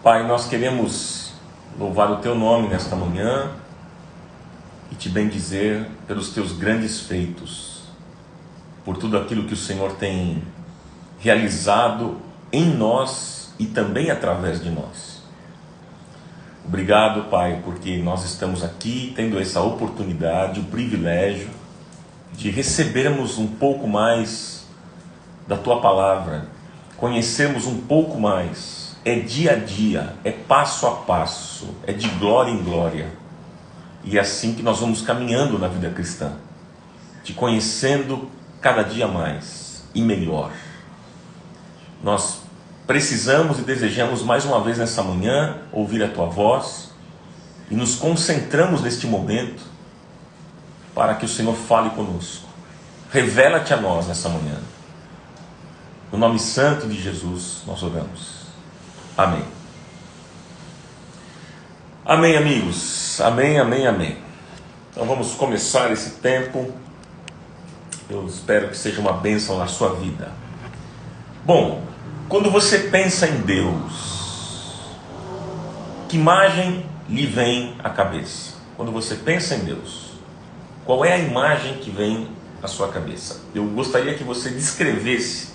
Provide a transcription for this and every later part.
Pai, nós queremos louvar o Teu nome nesta manhã e Te bendizer pelos Teus grandes feitos, por tudo aquilo que o Senhor tem realizado em nós e também através de nós. Obrigado, Pai, porque nós estamos aqui tendo essa oportunidade, o privilégio de recebermos um pouco mais da Tua palavra, conhecermos um pouco mais. É dia a dia, é passo a passo, é de glória em glória. E é assim que nós vamos caminhando na vida cristã, te conhecendo cada dia mais e melhor. Nós precisamos e desejamos mais uma vez nessa manhã ouvir a Tua voz e nos concentramos neste momento para que o Senhor fale conosco. Revela-te a nós nessa manhã. No nome santo de Jesus nós oramos. Amém. Amém, amigos. Amém, amém, amém. Então vamos começar esse tempo. Eu espero que seja uma bênção na sua vida. Bom, quando você pensa em Deus, que imagem lhe vem à cabeça? Quando você pensa em Deus, qual é a imagem que vem à sua cabeça? Eu gostaria que você descrevesse,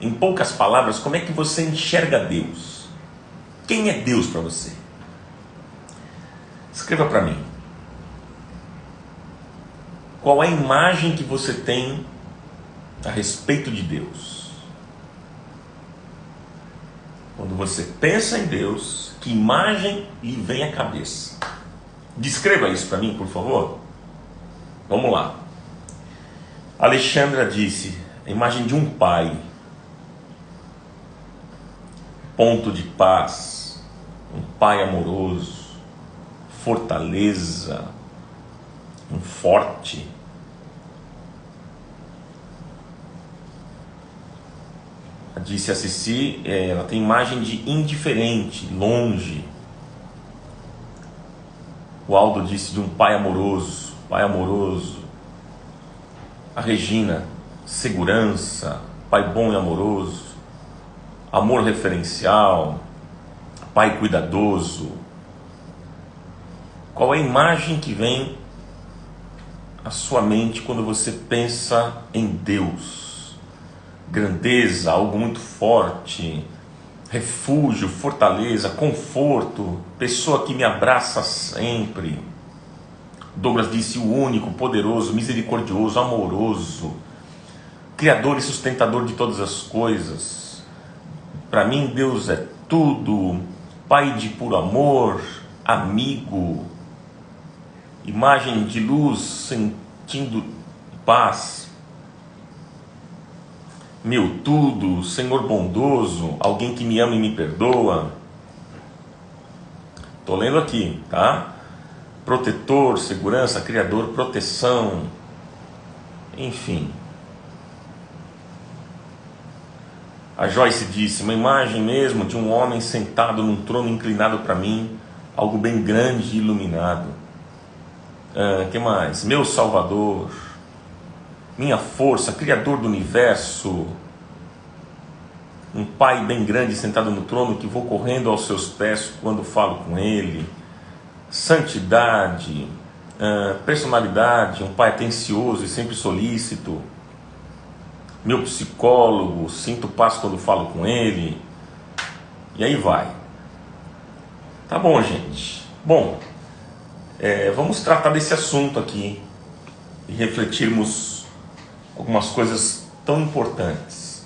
em poucas palavras, como é que você enxerga Deus. Quem é Deus para você? Escreva para mim. Qual é a imagem que você tem a respeito de Deus? Quando você pensa em Deus, que imagem lhe vem à cabeça? Descreva isso para mim, por favor. Vamos lá. Alexandra disse, a imagem de um pai. Ponto de paz, um pai amoroso, fortaleza, um forte. Disse a Cici, ela tem imagem de indiferente, longe. O Aldo disse de um pai amoroso, pai amoroso. A Regina, segurança, pai bom e amoroso. Amor referencial, pai cuidadoso. Qual é a imagem que vem à sua mente quando você pensa em Deus? Grandeza, algo muito forte, refúgio, fortaleza, conforto, pessoa que me abraça sempre. Douglas disse o único, poderoso, misericordioso, amoroso, criador e sustentador de todas as coisas. Para mim, Deus é tudo, Pai de puro amor, amigo, imagem de luz, sentindo paz, meu tudo, Senhor bondoso, alguém que me ama e me perdoa. Estou lendo aqui, tá? Protetor, segurança, criador, proteção, enfim. A Joyce disse, uma imagem mesmo de um homem sentado num trono inclinado para mim, algo bem grande e iluminado. Que mais? Meu Salvador, minha força, Criador do universo, um Pai bem grande sentado no trono que vou correndo aos seus pés quando falo com Ele. Santidade, personalidade, um Pai atencioso e sempre solícito. Meu psicólogo, sinto paz quando falo com ele. E aí vai. Tá bom, gente. Bom, vamos tratar desse assunto aqui e refletirmos algumas coisas tão importantes.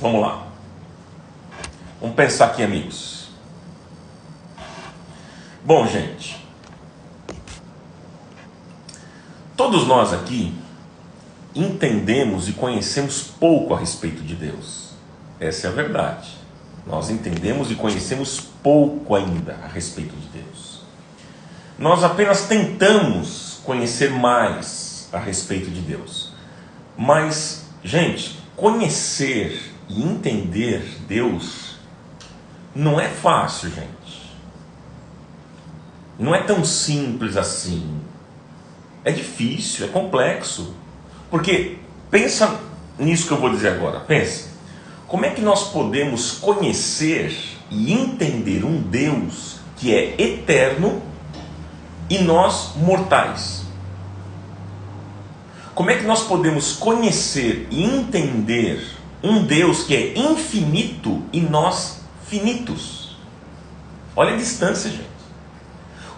Vamos lá. Vamos pensar aqui, amigos. Bom, gente, todos nós aqui entendemos e conhecemos pouco a respeito de Deus. Essa é a verdade. Nós entendemos e conhecemos pouco ainda a respeito de Deus. Nós apenas tentamos conhecer mais a respeito de Deus. Mas, gente, conhecer e entender Deus não é fácil, gente. Não é tão simples assim. É difícil, é complexo. Porque pensa nisso que eu vou dizer agora. Pensa. Como é que nós podemos conhecer e entender um Deus que é eterno e nós mortais? Como é que nós podemos conhecer e entender um Deus que é infinito e nós finitos? Olha a distância, gente.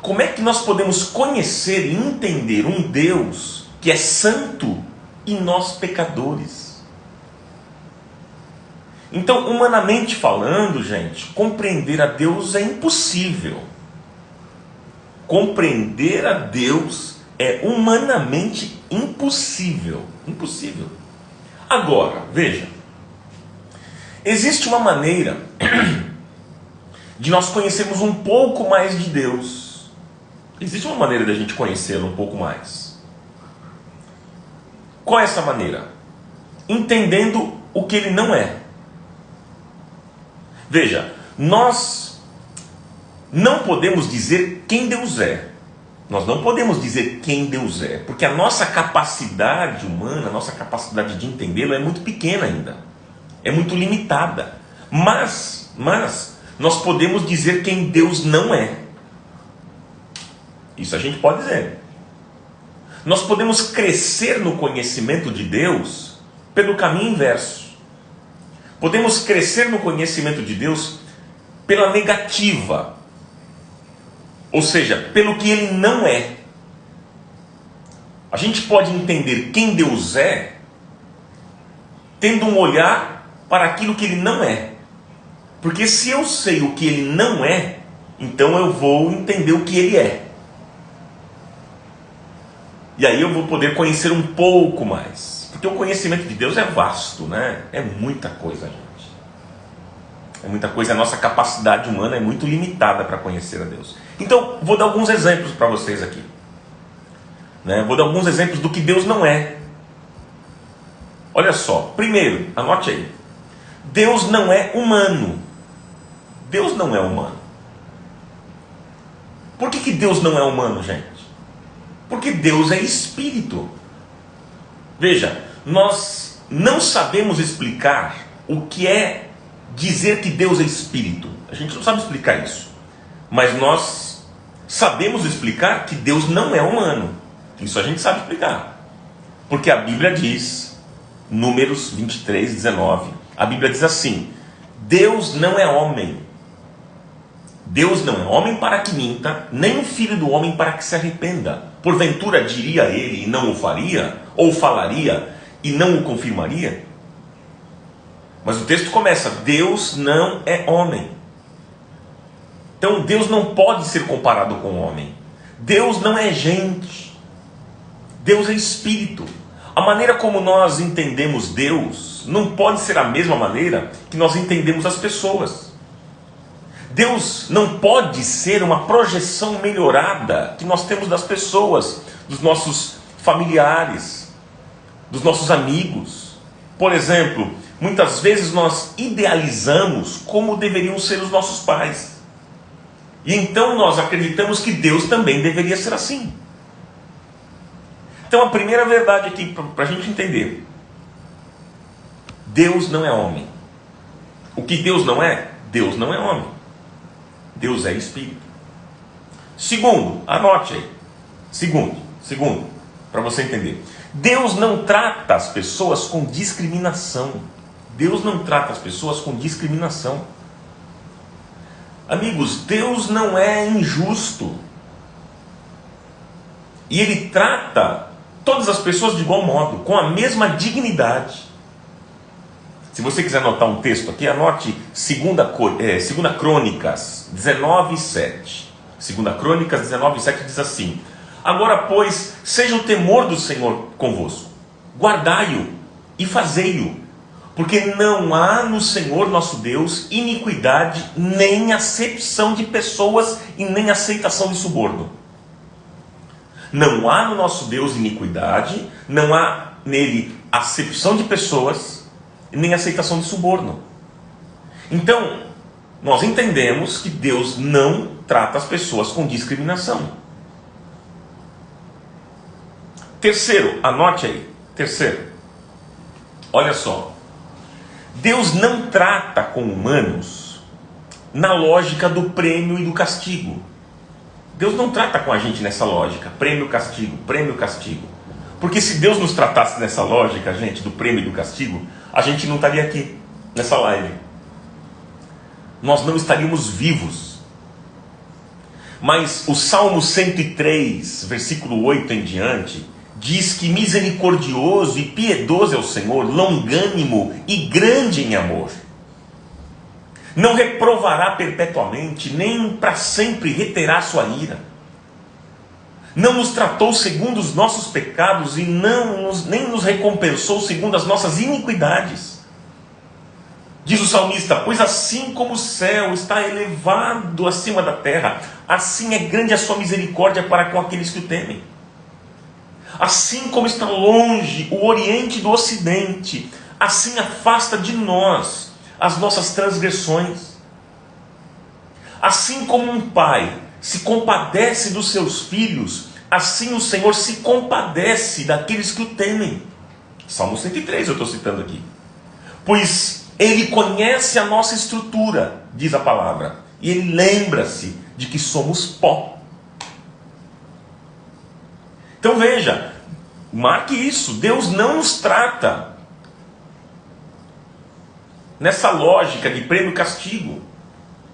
Como é que nós podemos conhecer e entender um Deus que é santo e nós pecadores? Então, humanamente falando, gente, compreender a Deus é impossível. Compreender a Deus é humanamente impossível. Impossível. Agora, veja. Existe uma maneira de nós conhecermos um pouco mais de Deus. Existe uma maneira de a gente conhecê-lo um pouco mais. Qual é essa maneira? Entendendo o que ele não é. Veja, nós não podemos dizer quem Deus é. Nós não podemos dizer quem Deus é, porque a nossa capacidade humana, a nossa capacidade de entendê-lo é muito pequena ainda. É muito limitada. Mas nós podemos dizer quem Deus não é. Isso a gente pode dizer. Nós podemos crescer no conhecimento de Deus pelo caminho inverso. Podemos crescer no conhecimento de Deus pela negativa. Ou seja, pelo que ele não é. A gente pode entender quem Deus é tendo um olhar para aquilo que ele não é. Porque se eu sei o que ele não é, então eu vou entender o que ele é. E aí eu vou poder conhecer um pouco mais. Porque o conhecimento de Deus é vasto, né? É muita coisa, gente. É muita coisa. A nossa capacidade humana é muito limitada para conhecer a Deus. Então, vou dar alguns exemplos para vocês aqui. Né? Vou dar alguns exemplos do que Deus não é. Olha só. Primeiro, anote aí. Deus não é humano. Deus não é humano. Por que Deus não é humano, gente? Porque Deus é espírito. Veja, nós não sabemos explicar o que é dizer que Deus é espírito. A gente não sabe explicar isso. Mas nós sabemos explicar que Deus não é humano. Isso a gente sabe explicar. Porque a Bíblia diz, Números 23, 19, a Bíblia diz assim: Deus não é homem. Deus não é homem para que minta, nem filho do homem para que se arrependa. Porventura diria ele e não o faria? Ou falaria e não o confirmaria? Mas o texto começa: Deus não é homem. Então Deus não pode ser comparado com o homem. Deus não é gente. Deus é espírito. A maneira como nós entendemos Deus não pode ser a mesma maneira que nós entendemos as pessoas. Deus não pode ser uma projeção melhorada que nós temos das pessoas, dos nossos familiares, dos nossos amigos. Por exemplo, muitas vezes nós idealizamos como deveriam ser os nossos pais. E então nós acreditamos que Deus também deveria ser assim. Então a primeira verdade aqui para a gente entender: Deus não é homem. O que Deus não é? Deus não é homem. Deus é espírito. Segundo, anote aí. Segundo, para você entender. Deus não trata as pessoas com discriminação. Deus não trata as pessoas com discriminação. Amigos, Deus não é injusto. E Ele trata todas as pessoas de igual modo, com a mesma dignidade. Se você quiser anotar um texto aqui, anote 2 Crônicas 19:7. 2 Crônicas 19:7 diz assim: Agora, pois, seja o temor do Senhor convosco, guardai-o e fazei-o, porque não há no Senhor nosso Deus iniquidade, nem acepção de pessoas e nem aceitação de suborno. Não há no nosso Deus iniquidade, não há nele acepção de pessoas, nem aceitação de suborno. Então, nós entendemos que Deus não trata as pessoas com discriminação. Terceiro, anote aí. Terceiro, olha só. Deus não trata com humanos na lógica do prêmio e do castigo. Deus não trata com a gente nessa lógica, prêmio, castigo, prêmio, castigo. Porque se Deus nos tratasse nessa lógica, gente, do prêmio e do castigo, a gente não estaria aqui, nessa live. Nós não estaríamos vivos. Mas o Salmo 103, versículo 8 em diante, diz que misericordioso e piedoso é o Senhor, longânimo e grande em amor. Não reprovará perpetuamente, nem para sempre reterá sua ira. Não nos tratou segundo os nossos pecados e nem nos recompensou segundo as nossas iniquidades. Diz o salmista: pois assim como o céu está elevado acima da terra, assim é grande a sua misericórdia para com aqueles que o temem. Assim como está longe o oriente do ocidente, assim afasta de nós as nossas transgressões. Assim como um pai se compadece dos seus filhos, assim o Senhor se compadece daqueles que o temem. Salmo 103 eu estou citando aqui. Pois Ele conhece a nossa estrutura, diz a palavra, e Ele lembra-se de que somos pó. Então veja, marque isso, Deus não nos trata nessa lógica de prêmio e castigo.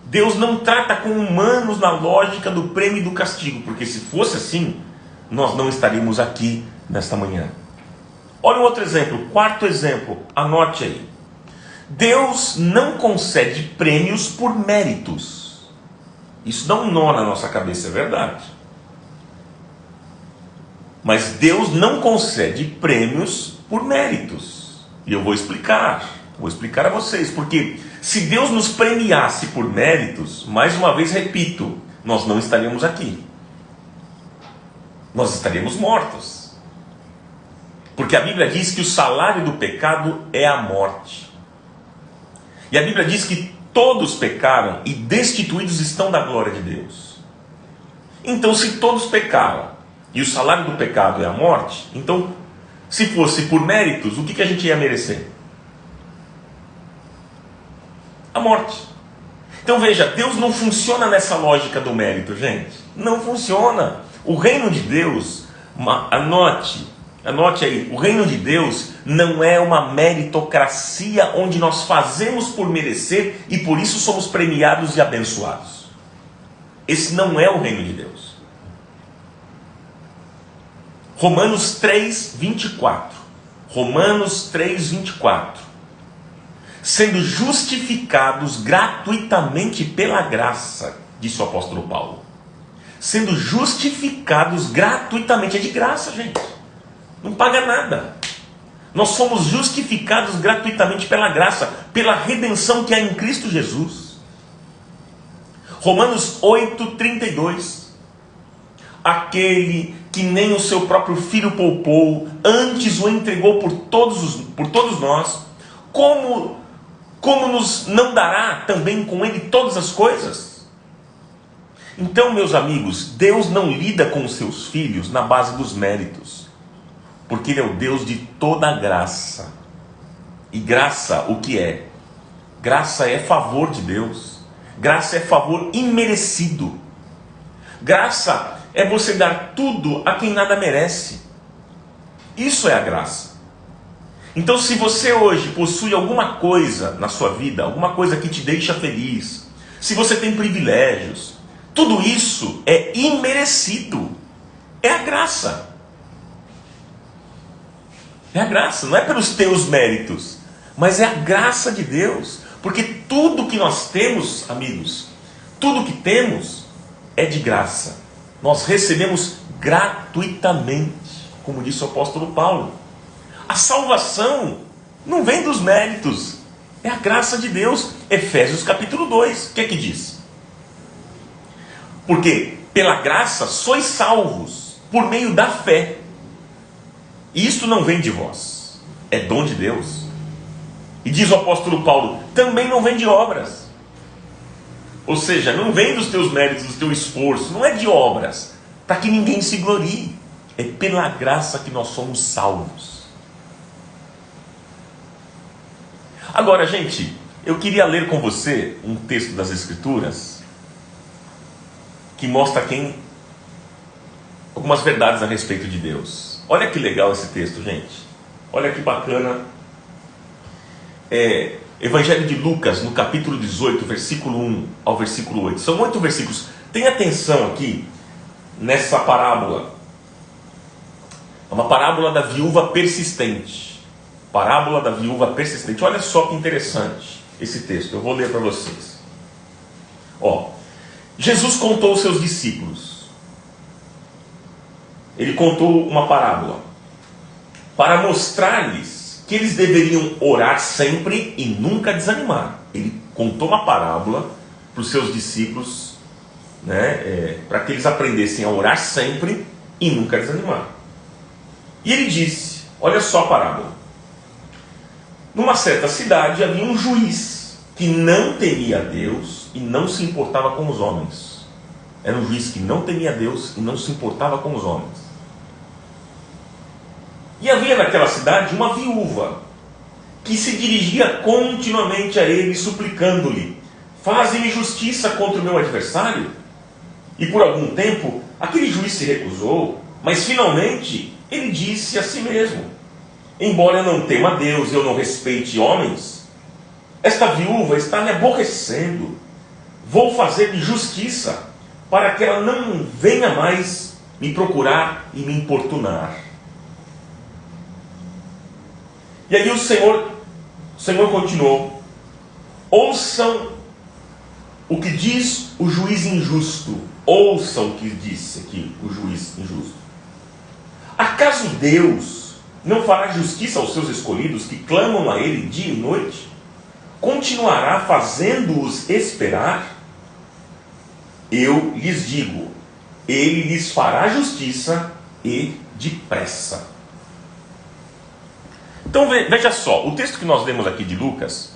Deus não trata com humanos na lógica do prêmio e do castigo, porque se fosse assim, nós não estaríamos aqui nesta manhã. Olha um outro exemplo, quarto exemplo, anote aí. Deus não concede prêmios por méritos. Isso dá um nó na nossa cabeça, é verdade. Mas Deus não concede prêmios por méritos. E eu vou explicar a vocês, porque se Deus nos premiasse por méritos, mais uma vez repito, nós não estaríamos aqui. Nós estaríamos mortos. Porque a Bíblia diz que o salário do pecado é a morte. E a Bíblia diz que todos pecaram e destituídos estão da glória de Deus. Então, se todos pecaram e o salário do pecado é a morte, então, se fosse por méritos, o que a gente ia merecer? A morte. Então veja, Deus não funciona nessa lógica do mérito, gente. Não funciona. O reino de Deus, anote aí, o reino de Deus não é uma meritocracia onde nós fazemos por merecer e por isso somos premiados e abençoados. Esse não é o reino de Deus. Romanos 3:24. Romanos 3:24. Sendo justificados gratuitamente pela graça, disse o apóstolo Paulo. Sendo justificados gratuitamente, é de graça, gente. Não paga nada. Nós fomos justificados gratuitamente pela graça, pela redenção que há em Cristo Jesus. Romanos 8:32. Aquele que nem o seu próprio filho poupou, antes o entregou por todos nós, como nos não dará também com ele todas as coisas? Então, meus amigos, Deus não lida com os seus filhos na base dos méritos, porque Ele é o Deus de toda graça. E graça, o que é? Graça é favor de Deus. Graça é favor imerecido. Graça é você dar tudo a quem nada merece. Isso é a graça. Então, se você hoje possui alguma coisa na sua vida, alguma coisa que te deixa feliz, se você tem privilégios, tudo isso é imerecido. É a graça. É a graça, não é pelos teus méritos, mas é a graça de Deus. Porque tudo que nós temos, amigos, tudo que temos é de graça. Nós recebemos gratuitamente, como disse o apóstolo Paulo. A salvação não vem dos méritos, é a graça de Deus. Efésios capítulo 2, o que é que diz? Porque pela graça sois salvos, por meio da fé. E isto não vem de vós, é dom de Deus. E diz o apóstolo Paulo, também não vem de obras. Ou seja, não vem dos teus méritos, do teu esforço, não é de obras, para que ninguém se glorie. É pela graça que nós somos salvos. Agora, gente, eu queria ler com você um texto das Escrituras que mostra algumas verdades a respeito de Deus. Olha que legal esse texto, gente. Olha que bacana. Evangelho de Lucas, no capítulo 18, versículo 1 ao versículo 8. São 8 versículos. Tenha atenção aqui nessa parábola. É uma parábola da viúva persistente. Parábola da viúva persistente. Olha só que interessante esse texto. Eu vou ler para vocês. Jesus contou aos seus discípulos. Ele contou uma parábola para mostrar-lhes que eles deveriam orar sempre e nunca desanimar. Ele contou uma parábola para os seus discípulos, para que eles aprendessem a orar sempre e nunca desanimar. E ele disse, olha só a parábola. Numa certa cidade havia um juiz que não temia a Deus e não se importava com os homens. Era um juiz que não temia a Deus e não se importava com os homens. E havia naquela cidade uma viúva que se dirigia continuamente a ele, suplicando-lhe: faze-me justiça contra o meu adversário. E por algum tempo aquele juiz se recusou, mas finalmente ele disse a si mesmo: embora eu não tema a Deus e eu não respeite homens, esta viúva está me aborrecendo. Vou fazer-lhe justiça, para que ela não venha mais me procurar e me importunar. E aí o Senhor continuou: ouçam o que diz o juiz injusto. Ouçam o que disse aqui o juiz injusto. Acaso Deus não fará justiça aos seus escolhidos que clamam a Ele dia e noite? Continuará fazendo-os esperar? Eu lhes digo, Ele lhes fará justiça e depressa. Então veja só, o texto que nós lemos aqui de Lucas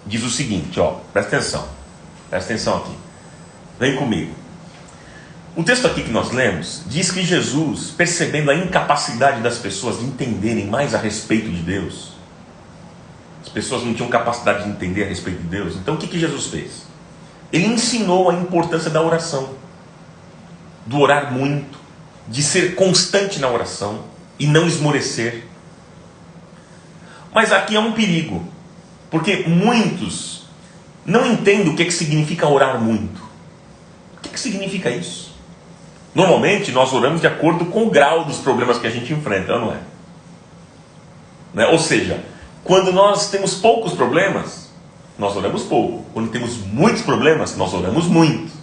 diz o seguinte, presta atenção aqui, vem comigo. O texto aqui que nós lemos diz que Jesus, percebendo a incapacidade das pessoas de entenderem mais a respeito de Deus, as pessoas não tinham capacidade de entender a respeito de Deus, então o que Jesus fez? Ele ensinou a importância da oração, do orar muito, de ser constante na oração e não esmorecer. Mas aqui há um perigo, porque muitos não entendem o que significa orar muito. O que significa isso? Normalmente nós oramos de acordo com o grau dos problemas que a gente enfrenta, não é? Ou seja, quando nós temos poucos problemas, nós oramos pouco. Quando temos muitos problemas, nós oramos muito.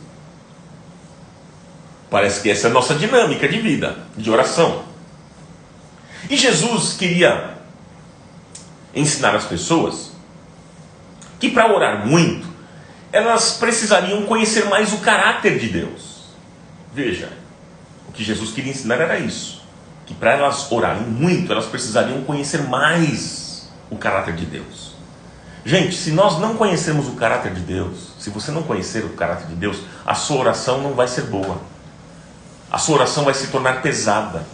Parece que essa é a nossa dinâmica de vida, de oração. E Jesus queria ensinar as pessoas que para orar muito, elas precisariam conhecer mais o caráter de Deus. Veja, o que Jesus queria ensinar era isso, que para elas orarem muito, elas precisariam conhecer mais o caráter de Deus. Gente, se nós não conhecermos o caráter de Deus, se você não conhecer o caráter de Deus, a sua oração não vai ser boa. A sua oração vai se tornar pesada.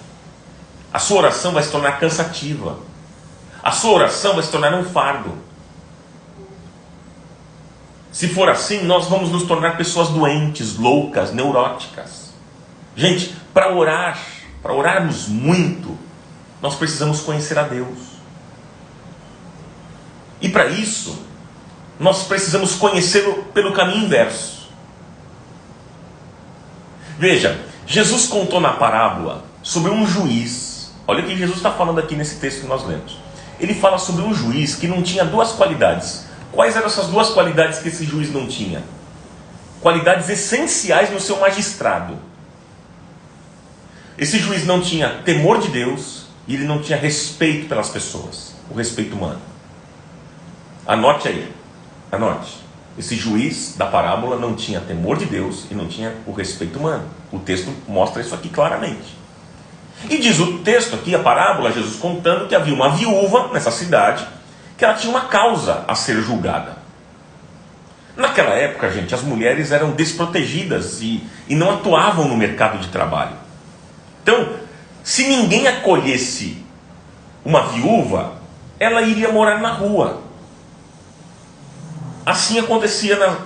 A sua oração vai se tornar cansativa. A sua oração vai se tornar um fardo. Se for assim, nós vamos nos tornar pessoas doentes, loucas, neuróticas. Gente, para orarmos muito, nós precisamos conhecer a Deus. E para isso, nós precisamos conhecê-lo pelo caminho inverso. Veja, Jesus contou na parábola sobre um juiz. Olha o que Jesus está falando aqui nesse texto que nós lemos. Ele fala sobre um juiz que não tinha duas qualidades. Quais eram essas duas qualidades que esse juiz não tinha? Qualidades essenciais no seu magistrado. Esse juiz não tinha temor de Deus e ele não tinha respeito pelas pessoas, o respeito humano. Anote aí, anote. Esse juiz da parábola não tinha temor de Deus e não tinha o respeito humano. O texto mostra isso aqui claramente. E diz o texto aqui, a parábola, Jesus contando que havia uma viúva nessa cidade, que ela tinha uma causa a ser julgada. Naquela época, gente, as mulheres eram desprotegidas e não atuavam no mercado de trabalho. Então, se ninguém acolhesse uma viúva, ela iria morar na rua. Assim acontecia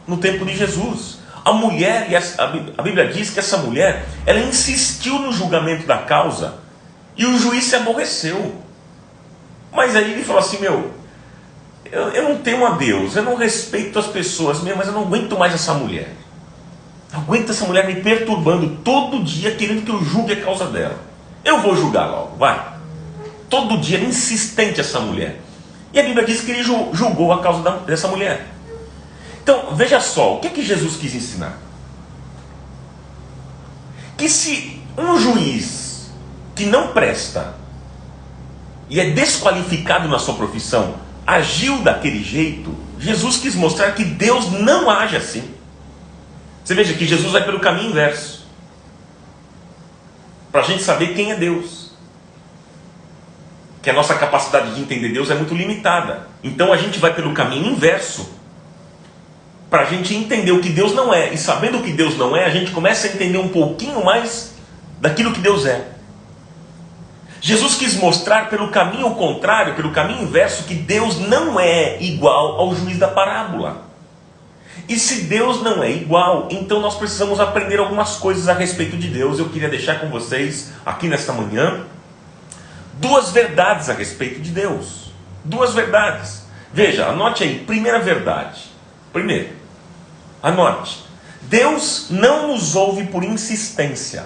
no tempo de Jesus. A mulher, a Bíblia diz que essa mulher, ela insistiu no julgamento da causa e o juiz se aborreceu. Mas aí ele falou assim, eu não temo a Deus, eu não respeito as pessoas mesmo, mas eu não aguento mais essa mulher. Não aguento essa mulher me perturbando todo dia, querendo que eu julgue a causa dela. Eu vou julgar logo, vai. Todo dia, insistente essa mulher. E a Bíblia diz que ele julgou a causa dessa mulher. Então, veja só, o que Jesus quis ensinar? Que se um juiz que não presta e é desqualificado na sua profissão agiu daquele jeito, Jesus quis mostrar que Deus não age assim. Você veja que Jesus vai pelo caminho inverso, para a gente saber quem é Deus. Que a nossa capacidade de entender Deus é muito limitada. Então a gente vai pelo caminho inverso, para a gente entender o que Deus não é. E sabendo o que Deus não é, a gente começa a entender um pouquinho mais daquilo que Deus é. Jesus quis mostrar pelo caminho contrário, pelo caminho inverso, que Deus não é igual ao juiz da parábola. E se Deus não é igual, então nós precisamos aprender algumas coisas a respeito de Deus. Eu queria deixar com vocês, aqui nesta manhã, 2 verdades a respeito de Deus. 2 verdades. Veja, anote aí, primeira verdade. Primeiro, anote. Deus não nos ouve por insistência.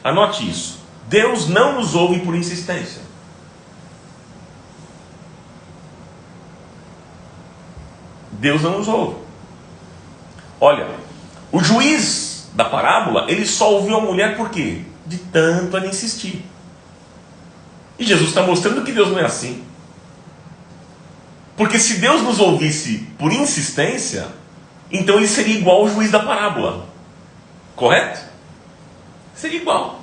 Anote isso. Deus não nos ouve por insistência. Deus não nos ouve. Olha, o juiz da parábola, ele só ouviu a mulher por quê? De tanto ela insistir. E Jesus está mostrando que Deus não é assim. Porque se Deus nos ouvisse por insistência, então ele seria igual ao juiz da parábola. Correto? Seria igual.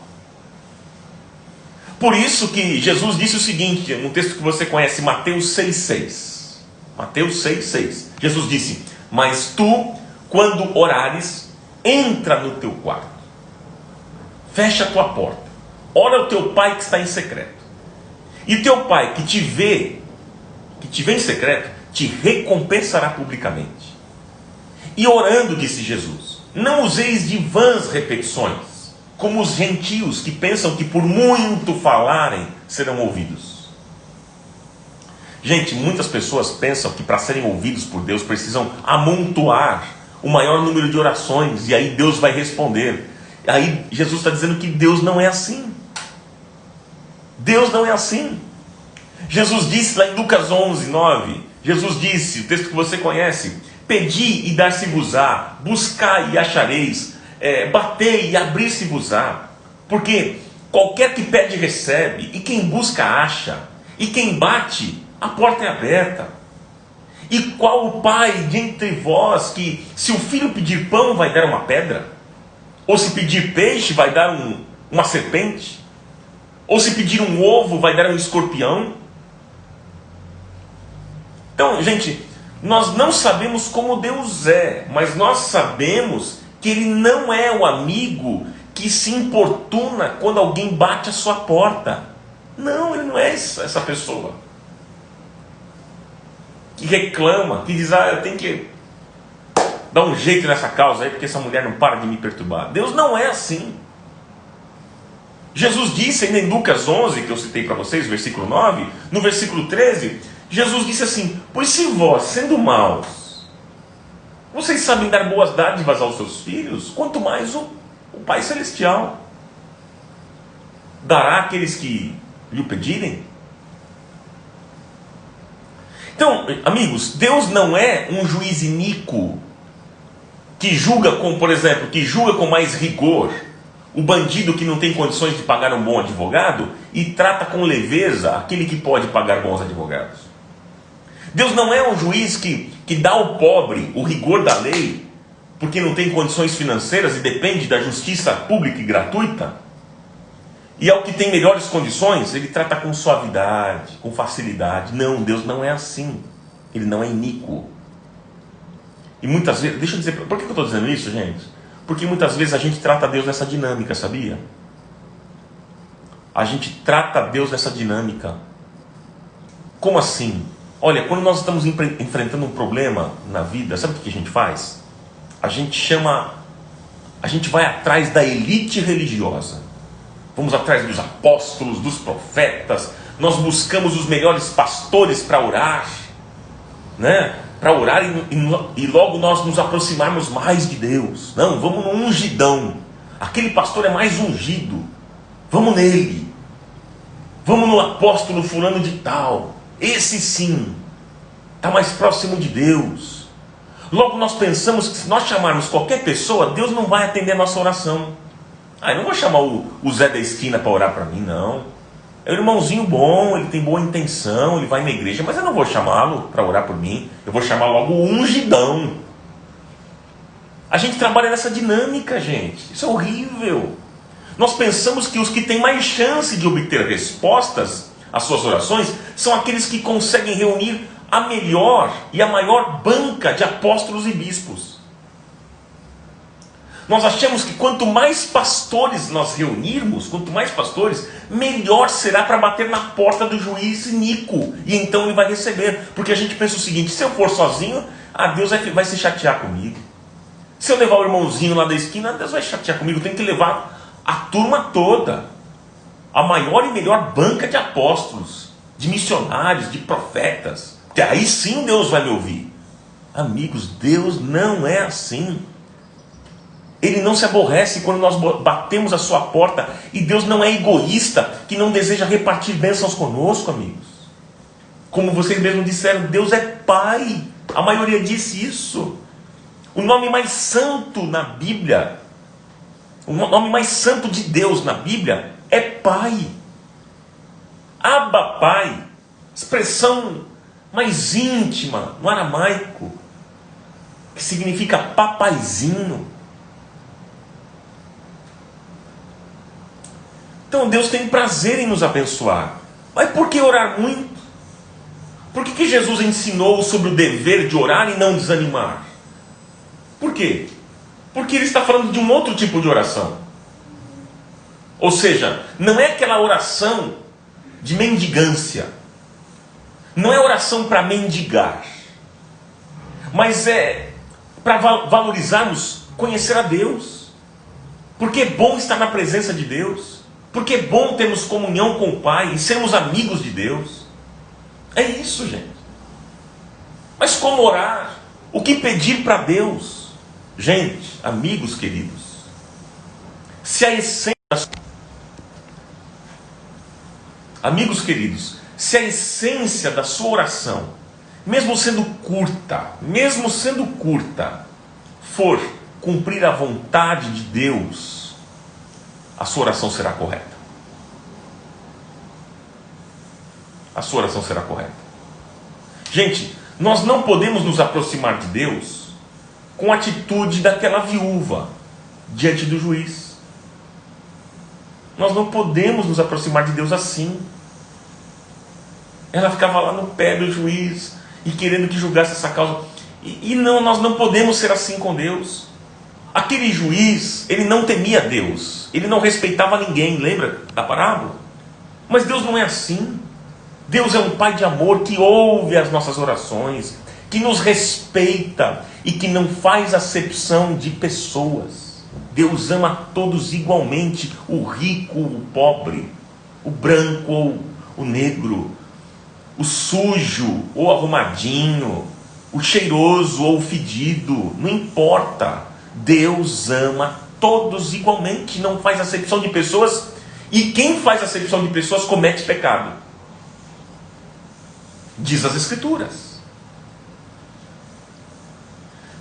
Por isso que Jesus disse o seguinte, num texto que você conhece, Mateus 6,6. Mateus 6,6. Jesus disse, mas tu, quando orares, entra no teu quarto, fecha a tua porta, ora ao teu pai que está em secreto, e teu pai que te vê em secreto, te recompensará publicamente. E orando, disse Jesus, não useis de vãs repetições, como os gentios que pensam que por muito falarem serão ouvidos. Gente, muitas pessoas pensam que para serem ouvidos por Deus precisam amontoar o maior número de orações e aí Deus vai responder. Aí Jesus está dizendo que Deus não é assim. Deus não é assim. Jesus disse lá em Lucas 11:9, Jesus disse, o texto que você conhece, pedi e dar-se-vos-á, buscai e achareis, batei e abrir-se-vos-á, porque qualquer que pede recebe, e quem busca acha, e quem bate, a porta é aberta. E qual o pai de entre vós que, se o filho pedir pão, vai dar uma pedra? Ou se pedir peixe, vai dar uma serpente? Ou se pedir um ovo, vai dar um escorpião? Então, gente, nós não sabemos como Deus é, mas nós sabemos que Ele não é o amigo que se importuna quando alguém bate a sua porta. Não, Ele não é essa pessoa que reclama, que diz, eu tenho que dar um jeito nessa causa aí, porque essa mulher não para de me perturbar. Deus não é assim. Jesus disse ainda em Lucas 11, que eu citei para vocês, versículo 9, no versículo 13, Jesus disse assim, pois se vós, sendo maus, vocês sabem dar boas dádivas aos seus filhos, quanto mais o Pai Celestial dará àqueles que lhe pedirem. Então, amigos, Deus não é um juiz iníquo que julga com, por exemplo, que julga com mais rigor o bandido que não tem condições de pagar um bom advogado e trata com leveza aquele que pode pagar bons advogados. Deus não é um juiz que dá ao pobre o rigor da lei porque não tem condições financeiras e depende da justiça pública e gratuita. E ao que tem melhores condições, ele trata com suavidade, com facilidade. Não, Deus não é assim. Ele não é iníquo. E muitas vezes, deixa eu dizer, por que eu estou dizendo isso, gente? Porque muitas vezes a gente trata Deus nessa dinâmica, sabia? A gente trata Deus nessa dinâmica. Como assim? Olha, quando nós estamos enfrentando um problema na vida, sabe o que a gente faz? A gente vai atrás da elite religiosa. Vamos atrás dos apóstolos, dos profetas. Nós buscamos os melhores pastores para orar, né? Para orar e logo nós nos aproximarmos mais de Deus. Não, vamos no ungidão. Aquele pastor é mais ungido. Vamos nele. Vamos no apóstolo fulano de tal. Esse sim está mais próximo de Deus. Logo nós pensamos que se nós chamarmos qualquer pessoa, Deus não vai atender a nossa oração. Eu não vou chamar o Zé da esquina para orar para mim, não. É um irmãozinho bom, ele tem boa intenção, ele vai na igreja, mas eu não vou chamá-lo para orar por mim. Eu vou chamar logo o ungidão. A gente trabalha nessa dinâmica, gente. Isso é horrível. Nós pensamos que os que têm mais chance de obter respostas às suas orações são aqueles que conseguem reunir a melhor e a maior banca de apóstolos e bispos. Nós achamos que quanto mais pastores nós reunirmos, quanto mais pastores, melhor será para bater na porta do juiz iníquo. E então ele vai receber. Porque a gente pensa o seguinte: se eu for sozinho, Deus vai se chatear comigo. Se eu levar o irmãozinho lá da esquina, Deus vai chatear comigo. Tem que levar a turma toda. A maior e melhor banca de apóstolos, de missionários, de profetas. Porque aí sim Deus vai me ouvir. Amigos, Deus não é assim. Ele não se aborrece quando nós batemos a sua porta. E Deus não é egoísta, que não deseja repartir bênçãos conosco, amigos. Como vocês mesmos disseram, Deus é Pai. A maioria disse isso. O nome mais santo na Bíblia, o nome mais santo de Deus na Bíblia é Pai. Abba Pai. Expressão mais íntima no aramaico, que significa papaizinho. Então Deus tem prazer em nos abençoar. Mas por que orar muito? Por que Jesus ensinou sobre o dever de orar e não desanimar? Por quê? Porque ele está falando de um outro tipo de oração. Ou seja, não é aquela oração de mendigância. Não é oração para mendigar. Mas é para valorizarmos, conhecer a Deus. Porque é bom estar na presença de Deus. Porque é bom termos comunhão com o Pai e sermos amigos de Deus. É isso, gente. Mas como orar? O que pedir para Deus? Gente, amigos queridos, se a essência... Amigos queridos, se a essência da sua oração, mesmo sendo curta, for cumprir a vontade de Deus, a sua oração será correta. A sua oração será correta. Gente, nós não podemos nos aproximar de Deus com a atitude daquela viúva diante do juiz. Nós não podemos nos aproximar de Deus assim. Ela ficava lá no pé do juiz e querendo que julgasse essa causa. E não, nós não podemos ser assim com Deus. Aquele juiz, ele não temia Deus, ele não respeitava ninguém, lembra da parábola? Mas Deus não é assim. Deus é um Pai de amor que ouve as nossas orações, que nos respeita e que não faz acepção de pessoas. Deus ama a todos igualmente, o rico, o pobre, o branco ou o negro, o sujo ou arrumadinho, o cheiroso ou o fedido, não importa. Deus ama todos igualmente, não faz acepção de pessoas, e quem faz acepção de pessoas comete pecado. Diz as Escrituras.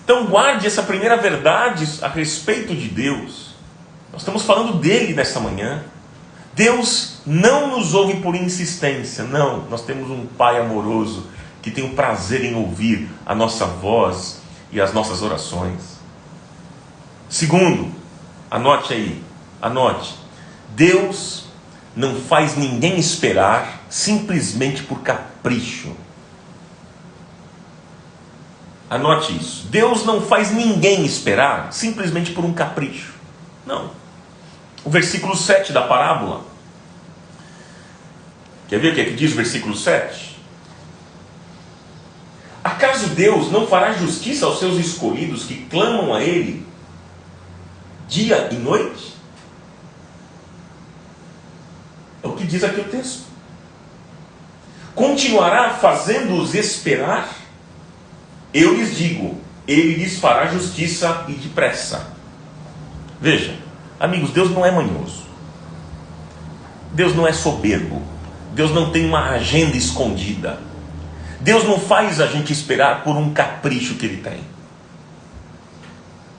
Então guarde essa primeira verdade a respeito de Deus. Nós estamos falando dele nesta manhã. Deus não nos ouve por insistência, não. Nós temos um Pai amoroso que tem o prazer em ouvir a nossa voz e as nossas orações. Segundo, anote aí, anote. Deus não faz ninguém esperar simplesmente por capricho. Anote isso. Deus não faz ninguém esperar simplesmente por um capricho. Não. O versículo 7 da parábola. Quer ver o que é que diz o versículo 7? Acaso Deus não fará justiça aos seus escolhidos que clamam a Ele dia e noite? É o que diz aqui o texto. Continuará fazendo-os esperar? Eu lhes digo, Ele lhes fará justiça e depressa. Veja, amigos, Deus não é manhoso. Deus não é soberbo. Deus não tem uma agenda escondida. Deus não faz a gente esperar por um capricho que Ele tem.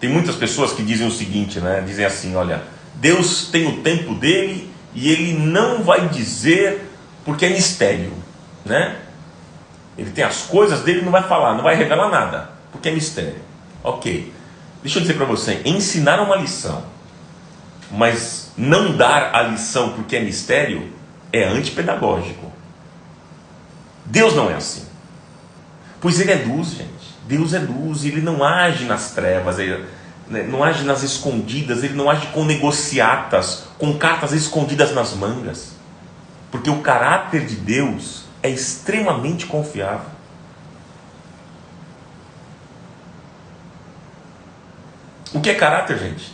Tem muitas pessoas que dizem o seguinte, né? Dizem assim, olha, Deus tem o tempo dele e Ele não vai dizer porque é mistério, né? Ele tem as coisas dele e não vai falar, não vai revelar nada, porque é mistério. Ok, deixa eu dizer para você, ensinar uma lição, mas não dar a lição porque é mistério, é antipedagógico. Deus não é assim. Pois Ele é luz, gente. Deus é luz, Ele não age nas trevas, Ele não age nas escondidas, Ele não age com negociatas, com cartas escondidas nas mangas. Porque o caráter de Deus é extremamente confiável. O que é caráter, gente?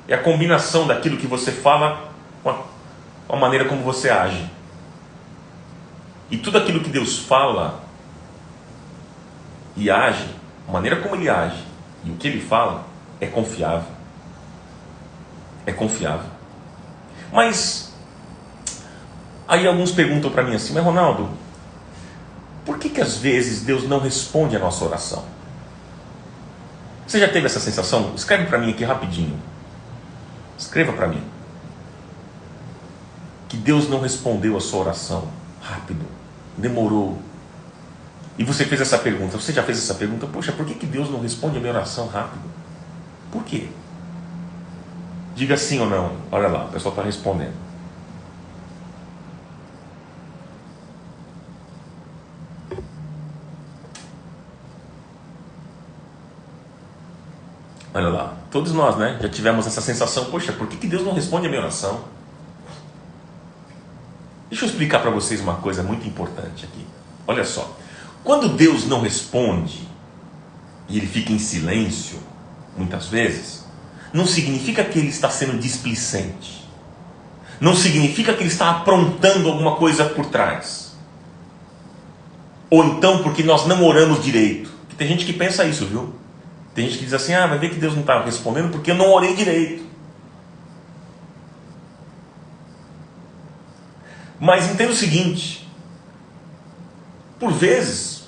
É a combinação daquilo que você fala com a maneira como você age. E tudo aquilo que Deus fala e age, a maneira como Ele age e o que Ele fala, é confiável. É confiável. Mas aí alguns perguntam para mim assim, mas Ronaldo, por que às vezes Deus não responde a nossa oração? Você já teve essa sensação? Escreve para mim aqui rapidinho. Escreva para mim. Que Deus não respondeu a sua oração rápido. Demorou. E você fez essa pergunta. Você já fez essa pergunta? Poxa, por que Deus não responde a minha oração rápido? Por quê? Diga sim ou não. Olha lá, o pessoal está respondendo. Olha lá, todos nós, né? Já tivemos essa sensação. Poxa, por que Deus não responde a minha oração? Deixa eu explicar para vocês uma coisa muito importante aqui. Olha só. Quando Deus não responde e Ele fica em silêncio, muitas vezes, não significa que Ele está sendo displicente. Não significa que Ele está aprontando alguma coisa por trás. Ou então porque nós não oramos direito. Porque tem gente que pensa isso, viu? Tem gente que diz assim, vai ver que Deus não está respondendo porque eu não orei direito. Mas entenda o seguinte, por vezes,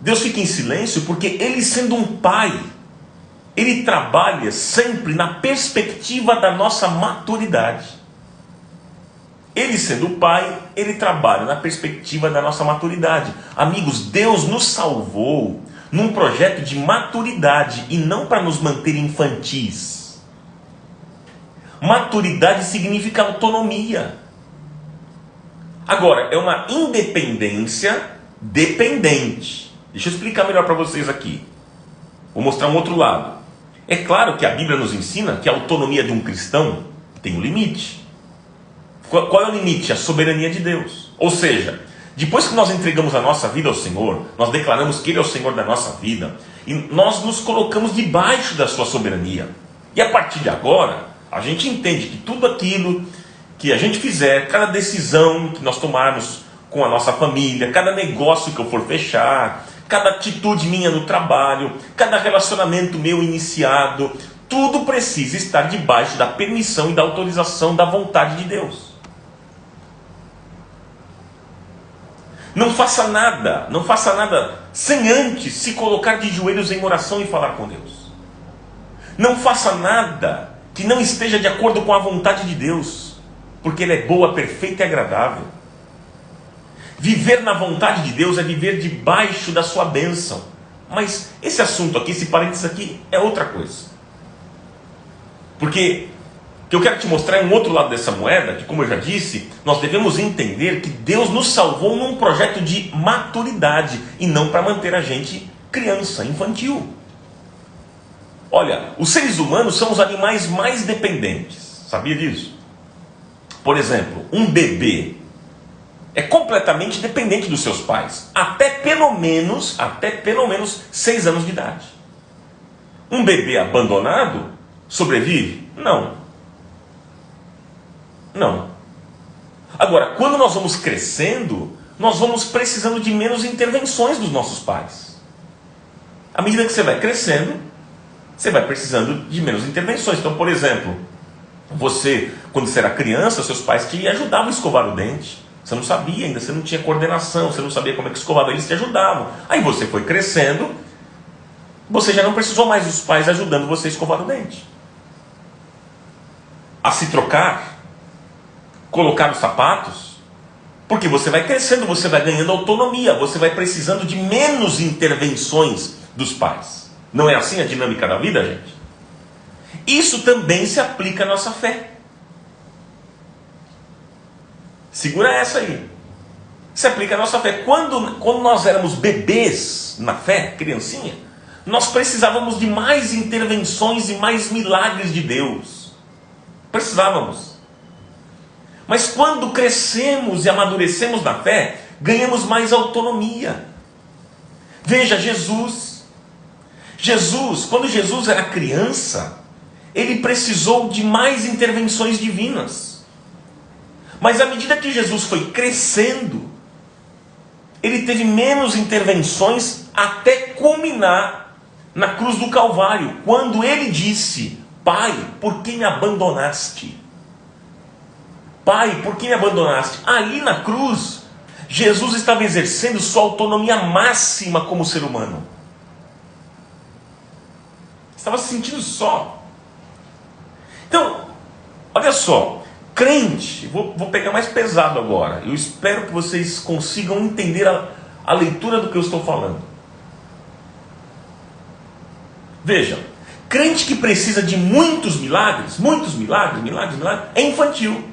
Deus fica em silêncio porque Ele, sendo um pai, Ele trabalha sempre na perspectiva da nossa maturidade. Ele, sendo o pai, Ele trabalha na perspectiva da nossa maturidade. Amigos, Deus nos salvou num projeto de maturidade e não para nos manter infantis. Maturidade significa autonomia. Agora, é uma independência dependente. Deixa eu explicar melhor para vocês aqui. Vou mostrar um outro lado. É claro que a Bíblia nos ensina que a autonomia de um cristão tem um limite. Qual é o limite? A soberania de Deus. Ou seja, depois que nós entregamos a nossa vida ao Senhor, nós declaramos que Ele é o Senhor da nossa vida, e nós nos colocamos debaixo da sua soberania. E a partir de agora, a gente entende que tudo aquilo que a gente fizer, cada decisão que nós tomarmos com a nossa família, cada negócio que eu for fechar, cada atitude minha no trabalho, cada relacionamento meu iniciado, tudo precisa estar debaixo da permissão e da autorização da vontade de Deus. Não faça nada sem antes se colocar de joelhos em oração e falar com Deus. Não faça nada que não esteja de acordo com a vontade de Deus, porque Ele é boa, perfeita e agradável. Viver na vontade de Deus é viver debaixo da sua bênção. Mas esse assunto aqui, esse parênteses aqui, é outra coisa. Porque O que eu quero te mostrar é um outro lado dessa moeda, que, como eu já disse, nós devemos entender que Deus nos salvou num projeto de maturidade e não para manter a gente criança, infantil. Olha, os seres humanos são os animais mais dependentes. Sabia disso? Por exemplo, um bebê é completamente dependente dos seus pais, até pelo menos 6 anos de idade. Um bebê abandonado sobrevive? Não. Agora, quando nós vamos crescendo, nós vamos precisando de menos intervenções dos nossos pais. À medida que você vai crescendo, você vai precisando de menos intervenções. Então, por exemplo, você, quando você era criança, seus pais te ajudavam a escovar o dente. Você não sabia ainda, você não tinha coordenação, você não sabia como é que escovava, eles te ajudavam. Aí você foi crescendo, você já não precisou mais dos pais ajudando você a escovar o dente. A se trocar, colocar os sapatos, porque você vai crescendo, você vai ganhando autonomia, você vai precisando de menos intervenções dos pais. Não é assim a dinâmica da vida, gente? Isso também se aplica à nossa fé. Segura essa aí. Se aplica à nossa fé. Quando nós éramos bebês na fé, criancinha, nós precisávamos de mais intervenções e mais milagres de Deus. Precisávamos. Mas quando crescemos e amadurecemos na fé, ganhamos mais autonomia. Veja, quando Jesus era criança, ele precisou de mais intervenções divinas. Mas à medida que Jesus foi crescendo, ele teve menos intervenções até culminar na cruz do Calvário, quando ele disse: Pai, por que me abandonaste? Pai, por que me abandonaste? Ali na cruz, Jesus estava exercendo sua autonomia máxima como ser humano. Estava se sentindo só. Então, olha só, crente, vou pegar mais pesado agora. Eu espero que vocês consigam entender a leitura do que eu estou falando. Veja, crente que precisa de muitos milagres, é infantil.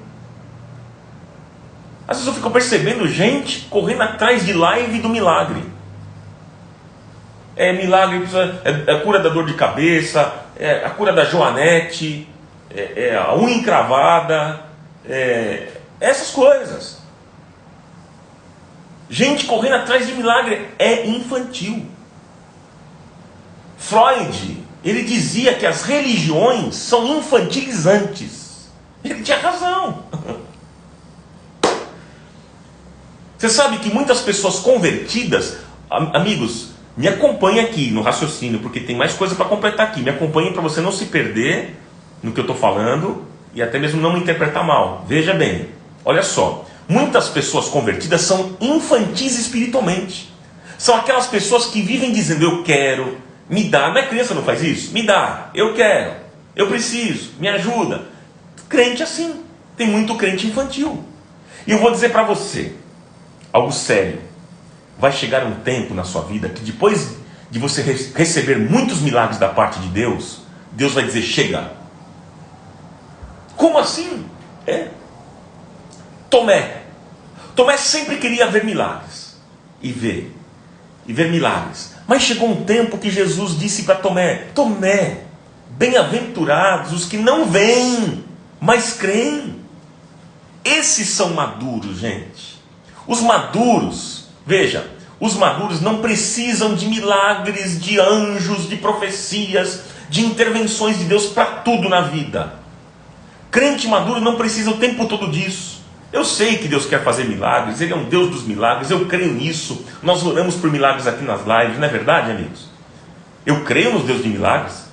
Às vezes eu fico percebendo gente correndo atrás de live do milagre. É milagre, é a cura da dor de cabeça, é a cura da Joanete, é a unha encravada, essas coisas. Gente correndo atrás de milagre é infantil. Freud, ele dizia que as religiões são infantilizantes. Ele tinha razão. Você sabe que muitas pessoas convertidas, amigos, me acompanhe aqui no raciocínio, porque tem mais coisa para completar aqui. Me acompanhe para você não se perder no que eu estou falando e até mesmo não me interpretar mal. Veja bem, olha só, muitas pessoas convertidas são infantis espiritualmente. São aquelas pessoas que vivem dizendo: eu quero, me dá. Não é criança, não faz isso? Me dá, eu quero, eu preciso, me ajuda. Crente assim, tem muito crente infantil. E eu vou dizer para você algo sério. Vai chegar um tempo na sua vida que depois de você receber muitos milagres da parte de Deus, Deus vai dizer: chega. Como assim? Tomé sempre queria ver milagres. E ver milagres. Mas chegou um tempo que Jesus disse para Tomé: bem-aventurados os que não veem, mas creem. Esses são maduros, gente. Os maduros, veja, os maduros não precisam de milagres, de anjos, de profecias, de intervenções de Deus para tudo na vida. Crente maduro não precisa o tempo todo disso. Eu sei que Deus quer fazer milagres, Ele é um Deus dos milagres, eu creio nisso. Nós oramos por milagres aqui nas lives, não é verdade, amigos? Eu creio nos Deus de milagres.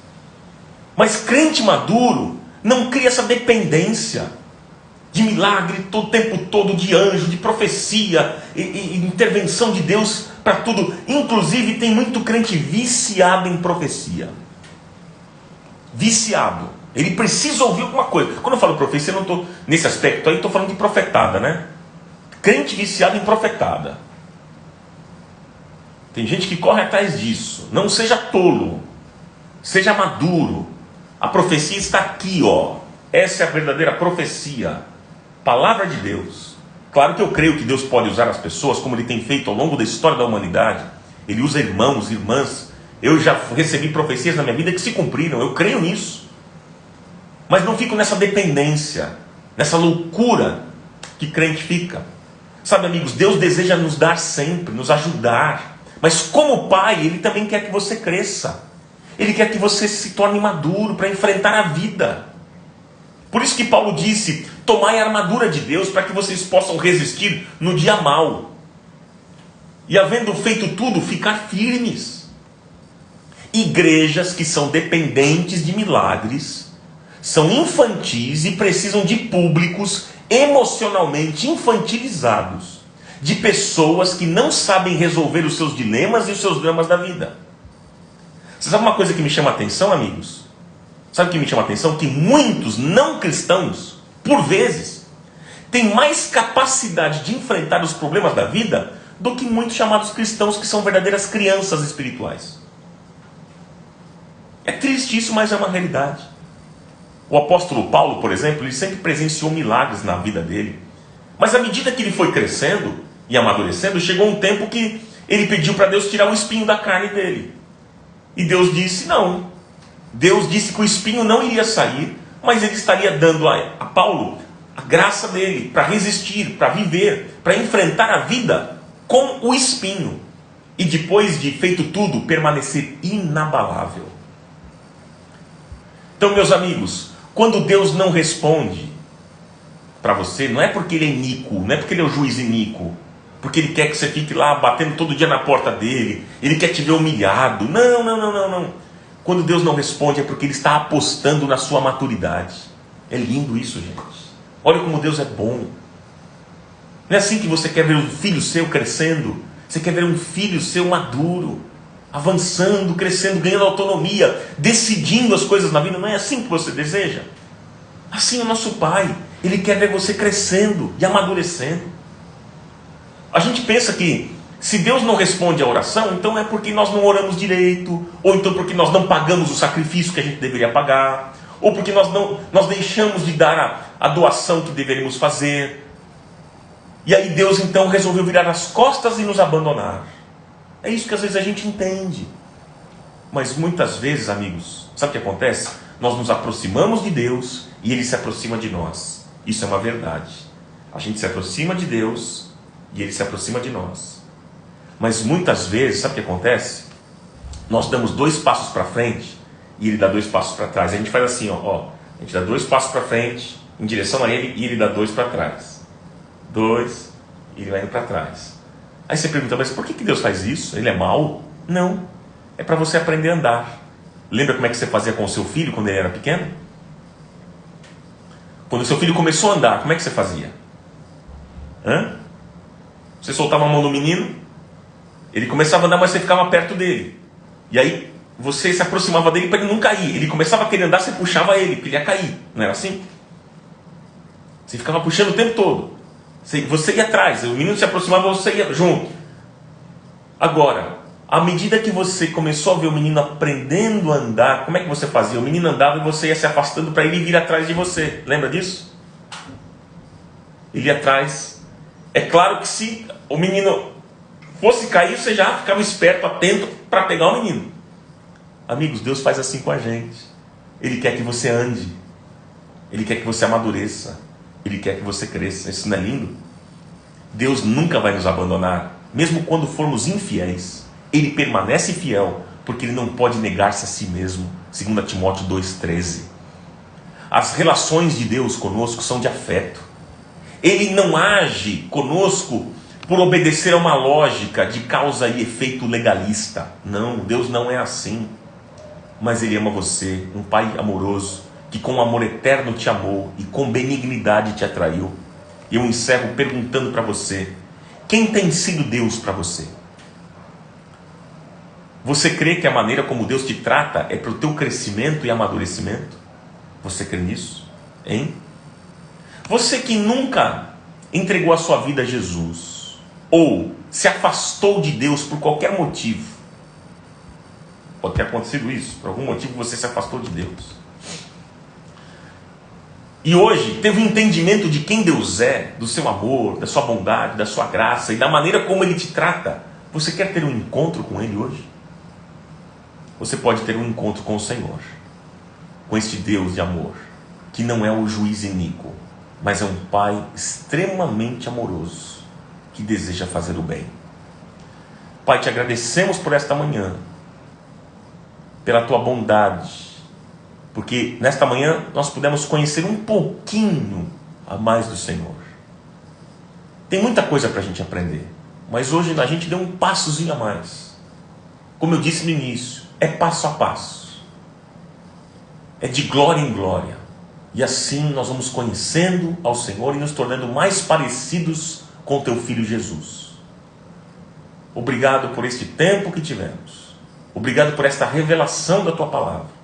Mas crente maduro não cria essa dependência de milagre todo o tempo todo, de anjo, de profecia e intervenção de Deus para tudo. Inclusive tem muito crente viciado em profecia. Viciado. Ele precisa ouvir alguma coisa. Quando eu falo profecia, eu não estou nesse aspecto aí, estou falando de profetada, né? Crente viciado em profetada. Tem gente que corre atrás disso. Não seja tolo, seja maduro. A profecia está aqui, ó. Essa é a verdadeira profecia, palavra de Deus. Claro que eu creio que Deus pode usar as pessoas, como Ele tem feito ao longo da história da humanidade. Ele usa irmãos, irmãs. Eu já recebi profecias na minha vida que se cumpriram, eu creio nisso. Mas não fico nessa dependência, nessa loucura que crente fica. Sabe, amigos, Deus deseja nos dar sempre, nos ajudar. Mas como Pai, Ele também quer que você cresça. Ele quer que você se torne maduro para enfrentar a vida. Por isso que Paulo disse: tomai a armadura de Deus para que vocês possam resistir no dia mau. E havendo feito tudo, ficar firmes. Igrejas que são dependentes de milagres, são infantis e precisam de públicos emocionalmente infantilizados, de pessoas que não sabem resolver os seus dilemas e os seus dramas da vida. Você sabe uma coisa que me chama a atenção, amigos? Sabe o que me chama a atenção? Que muitos não cristãos, por vezes, têm mais capacidade de enfrentar os problemas da vida do que muitos chamados cristãos que são verdadeiras crianças espirituais. É triste isso, mas é uma realidade. O apóstolo Paulo, por exemplo, ele sempre presenciou milagres na vida dele. Mas à medida que ele foi crescendo e amadurecendo, chegou um tempo que ele pediu para Deus tirar o espinho da carne dele. E Deus disse não. Deus disse que o espinho não iria sair, mas ele estaria dando a Paulo a graça dele para resistir, para viver, para enfrentar a vida com o espinho. E depois de feito tudo, permanecer inabalável. Então, meus amigos, quando Deus não responde para você, não é porque Ele é iníquo, não é porque Ele é o juiz iníquo, porque Ele quer que você fique lá batendo todo dia na porta dele, Ele quer te ver humilhado. Não. Quando Deus não responde é porque Ele está apostando na sua maturidade. É lindo isso, gente. Olha como Deus é bom. Não é assim que você quer ver um filho seu crescendo? Você quer ver um filho seu maduro, avançando, crescendo, ganhando autonomia, decidindo as coisas na vida. Não é assim que você deseja? Assim é o nosso Pai. Ele quer ver você crescendo e amadurecendo. A gente pensa que se Deus não responde a oração, então é porque nós não oramos direito, ou então porque nós não pagamos o sacrifício que a gente deveria pagar, ou porque nós deixamos de dar a doação que deveríamos fazer. E aí Deus então resolveu virar as costas e nos abandonar. É isso que às vezes a gente entende. Mas muitas vezes, amigos, sabe o que acontece? Nós nos aproximamos de Deus e Ele se aproxima de nós. Isso é uma verdade. A gente se aproxima de Deus e Ele se aproxima de nós. Mas muitas vezes, sabe o que acontece? Nós damos 2 passos para frente e Ele dá 2 passos para trás. A gente faz assim, ó, a gente dá 2 passos para frente em direção a Ele e Ele dá 2 para trás. 2 e Ele vai indo para trás. Aí você pergunta, mas por que Deus faz isso? Ele é mau? Não, é para você aprender a andar. Lembra como é que você fazia com o seu filho quando ele era pequeno? Quando o seu filho começou a andar, como é que você fazia? Você soltava a mão do menino, ele começava a andar, mas você ficava perto dele. E aí você se aproximava dele para ele não cair. Ele começava a querer andar, você puxava ele, porque ele ia cair. Não era assim? Você ficava puxando o tempo todo. Você ia atrás, o menino se aproximava, você ia junto. Agora, à medida que você começou a ver o menino aprendendo a andar, como é que você fazia? O menino andava e você ia se afastando para ele vir atrás de você. Lembra disso? Ele ia atrás. É claro que se o menino fosse cair, você já ficava esperto, atento para pegar o menino. Amigos, Deus faz assim com a gente. Ele quer que você ande. Ele quer que você amadureça. Ele quer que você cresça. Isso não é lindo? Deus nunca vai nos abandonar. Mesmo quando formos infiéis, Ele permanece fiel, porque Ele não pode negar-se a si mesmo. 2 Timóteo 2,13. As relações de Deus conosco são de afeto. Ele não age conosco por obedecer a uma lógica de causa e efeito legalista. Não, Deus não é assim. Mas Ele ama você, um Pai amoroso, que com amor eterno te amou e com benignidade te atraiu. E eu encerro perguntando para você: quem tem sido Deus para você? Você crê que a maneira como Deus te trata é para o teu crescimento e amadurecimento? Você crê nisso? Hein? Você que nunca entregou a sua vida a Jesus, ou se afastou de Deus por qualquer motivo, pode ter acontecido isso, por algum motivo você se afastou de Deus. e hoje teve um entendimento de quem Deus é, do seu amor, da sua bondade, da sua graça e da maneira como Ele te trata, você quer ter um encontro com Ele hoje? Você pode ter um encontro com o Senhor, com este Deus de amor, que não é o juiz iníquo, mas é um Pai extremamente amoroso, que deseja fazer o bem. Pai, te agradecemos por esta manhã, pela tua bondade, porque nesta manhã nós pudemos conhecer um pouquinho a mais do Senhor. Tem muita coisa para a gente aprender, mas hoje a gente deu um passozinho a mais. Como eu disse no início, é passo a passo, é de glória em glória, e assim nós vamos conhecendo ao Senhor e nos tornando mais parecidos com teu Filho Jesus. Obrigado por este tempo que tivemos, obrigado por esta revelação da tua palavra.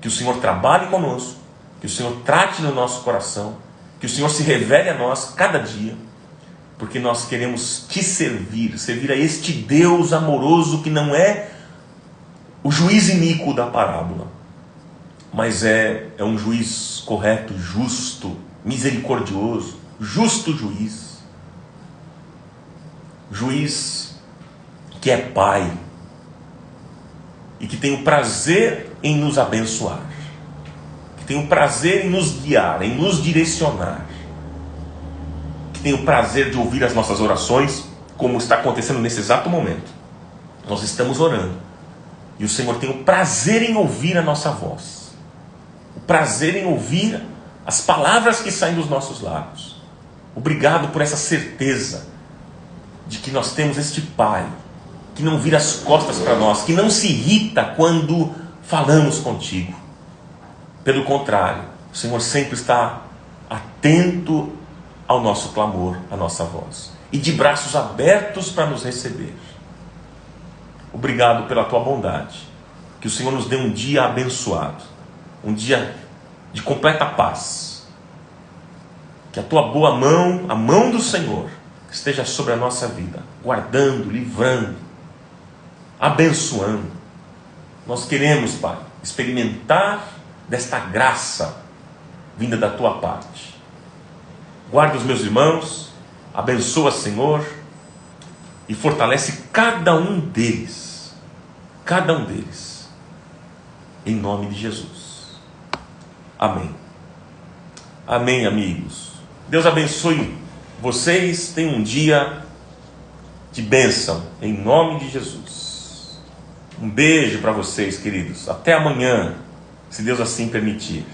Que o Senhor trabalhe conosco, que o Senhor trate no nosso coração, que o Senhor se revele a nós cada dia, porque nós queremos te servir, servir a este Deus amoroso que não é o juiz iníquo da parábola, mas é um juiz correto, justo, misericordioso, justo juiz que é Pai e que tem o prazer em nos abençoar, que tem o prazer em nos guiar, em nos direcionar, que tem o prazer de ouvir as nossas orações, como está acontecendo nesse exato momento. Nós estamos orando e o Senhor tem o prazer em ouvir a nossa voz, o prazer em ouvir as palavras que saem dos nossos lábios. Obrigado por essa certeza de que nós temos este Pai que não vira as costas para nós, que não se irrita quando falamos contigo. Pelo contrário, o Senhor sempre está atento ao nosso clamor, à nossa voz, e de braços abertos para nos receber. Obrigado pela tua bondade, que o Senhor nos dê um dia abençoado, um dia de completa paz, que a tua boa mão, a mão do Senhor, esteja sobre a nossa vida, guardando, livrando, abençoando. Nós queremos, Pai, experimentar desta graça vinda da tua parte. Guarda os meus irmãos, abençoa, Senhor, e fortalece cada um deles, em nome de Jesus. Amém. Amém, amigos. Deus abençoe vocês. Tenham um dia de bênção, em nome de Jesus. Um beijo para vocês, queridos. Até amanhã, se Deus assim permitir.